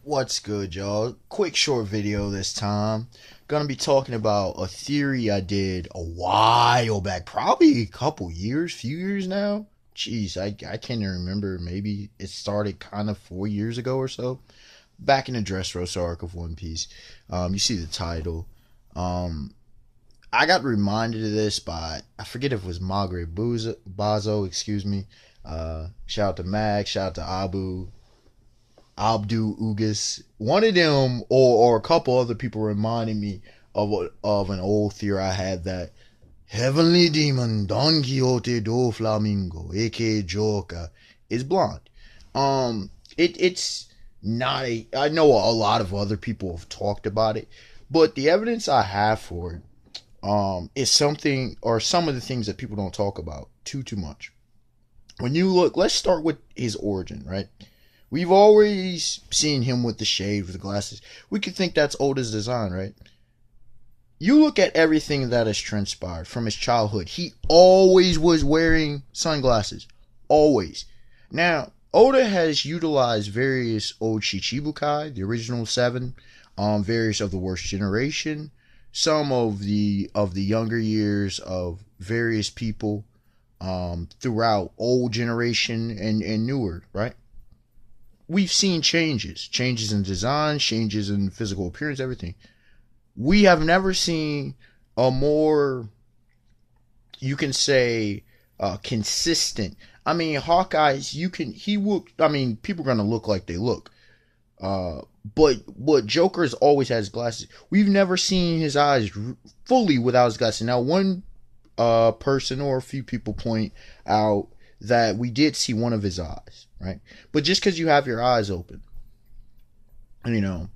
What's good, y'all? Quick short video this time. Gonna be talking about a theory I did a while back, probably a couple years, few years now. Jeez, I can't even remember. Maybe it started kind of 4 years ago or so. Back in the Dressrosa arc of One Piece. You see the title. Um, I got reminded of this by, I forget if it was Margaret Bazo, excuse me. Shout out to Mag, shout out to Abdu Ugas. One of them, or a couple other people, reminded me of an old theory I had that Heavenly Demon Don Quixote Doflamingo, aka Joker, is blonde. It's not a. I know a lot of other people have talked about it, but the evidence I have for it, is something or some of the things that people don't talk about too much. When you look, let's start with his origin, right? We've always seen him with the shade, with the glasses. We could think that's Oda's design, right? You look at everything that has transpired from his childhood. He always was wearing sunglasses. Always. Now, Oda has utilized various old Shichibukai, the original seven, various of the worst generation, some of the younger years of various people, throughout old generation and newer, right? We've seen changes in design, changes in physical appearance, everything. We have never seen a more, you can say, consistent. I mean, Hawkeye's, he will, I mean, people are going to look like they look. But Joker's always has glasses. We've never seen his eyes fully without his glasses. Now, one person or a few people point out that we did see one of his eyes, right? But just because you have your eyes open, you know,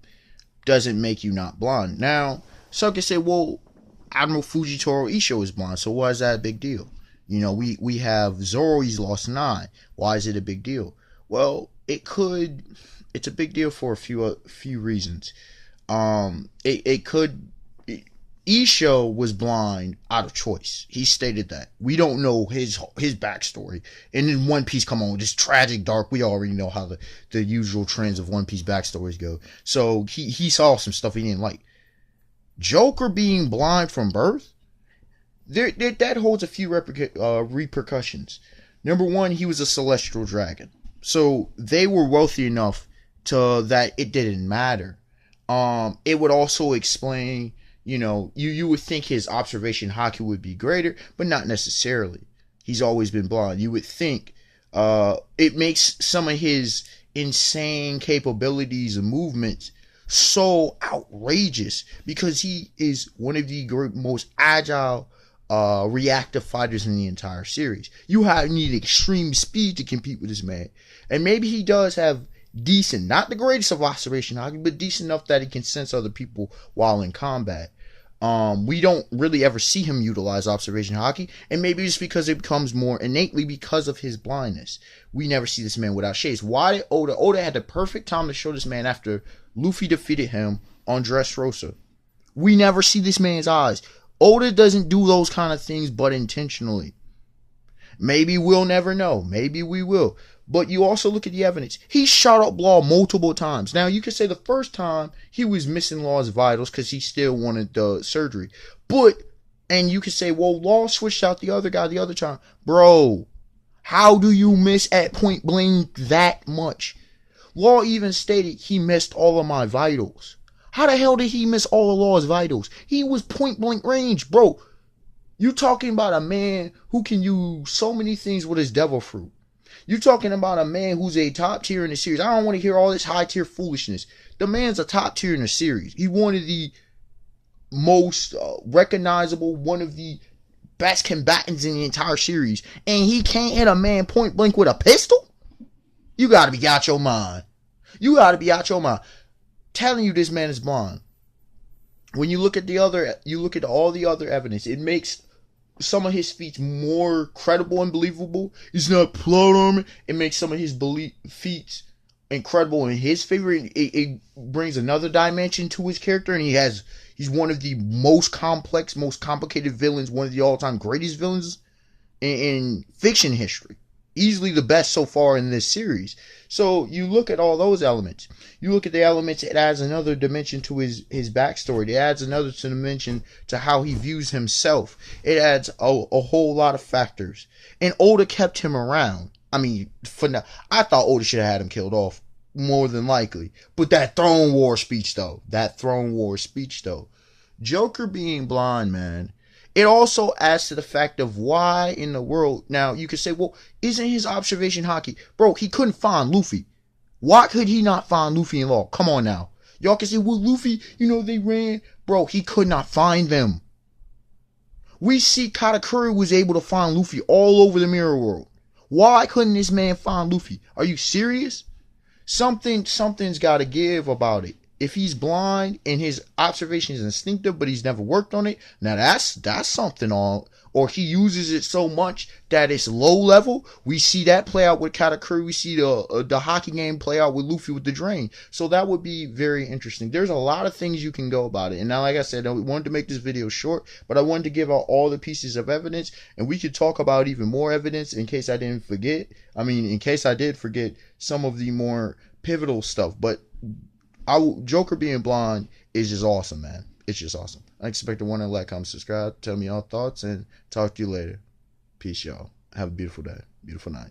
doesn't make you not blind. Now, some can say, well, Admiral Fujitoro Isho is blind, so why is that a big deal? You know, we have Zoro, he's lost 9. Why is it a big deal? Well, it's a big deal for a few reasons. It could Isho was blind out of choice. He stated that. We don't know his backstory. And in One Piece, come on, just tragic, dark. We already know how the usual trends of One Piece backstories go. So he saw some stuff he didn't like. Joker being blind from birth, that holds a few repercussions. Number one, he was a celestial dragon. So they were wealthy enough to that it didn't matter. It would also explain, you would think his observation haki would be greater, but not necessarily. He's always been blind. You would think it makes some of his insane capabilities and movements so outrageous because he is one of the most agile, reactive fighters in the entire series. You need extreme speed to compete with this man. And maybe he does have decent, not the greatest of observation haki, but decent enough that he can sense other people while in combat. We don't really ever see him utilize observation haki, and maybe it's because it becomes more innately because of his blindness. We never see this man without shades. Why did Oda had the perfect time to show this man after Luffy defeated him on Dressrosa. We never see this man's eyes. Oda doesn't do those kind of things but intentionally. Maybe we'll never know. Maybe we will. But you also look at the evidence. He shot up Law multiple times. Now, you could say the first time he was missing Law's vitals because he still wanted the surgery. And you could say, well, Law switched out the other guy the other time. Bro, how do you miss at point blank that much? Law even stated he missed all of my vitals. How the hell did he miss all of Law's vitals? He was point blank range, bro. You talking about a man who can use so many things with his devil fruit. You talking about a man who's a top tier in the series. I don't want to hear all this high tier foolishness. The man's a top tier in the series. He one of the most recognizable, one of the best combatants in the entire series. And he can't hit a man point blank with a pistol? You gotta be out your mind. You gotta be out your mind. Telling you this man is blind. When you look at all the other evidence, it makes some of his feats more credible and believable. He's not plot armor. It makes some of his feats incredible in his favor. It brings another dimension to his character, and he's one of the most complex, most complicated villains, one of the all-time greatest villains in fiction history. easily the best so far in this series. So you look at all those elements. You look at the elements, it adds another dimension to his backstory. It adds another dimension to how he views himself. It adds a whole lot of factors. And Oda kept him around. I mean, for now, I thought Oda should have had him killed off more than likely. But that Throne War speech, though. Joker being blind, man. It also adds to the fact of why in the world. Now, you could say, well, isn't his observation hockey? Bro, he couldn't find Luffy. Why could he not find Luffy and Law? Come on now. Y'all can say, well, Luffy, they ran. Bro, he could not find them. We see Katakuri was able to find Luffy all over the mirror world. Why couldn't this man find Luffy? Are you serious? Something's got to give about it. If he's blind and his observation is instinctive, but he's never worked on it, now that's something on. Or he uses it so much that it's low level. We see that play out with Katakuri. We see the hockey game play out with Luffy with the drain. So that would be very interesting. There's a lot of things you can go about it. And now, like I said, I wanted to make this video short, but I wanted to give out all the pieces of evidence, and we could talk about even more evidence in case I didn't forget. I mean, in case I did forget some of the more pivotal stuff, but Joker being blind is just awesome, man. It's just awesome. I expect to want to like, comment, subscribe, tell me your thoughts, and talk to you later. Peace, y'all. Have a beautiful day, beautiful night.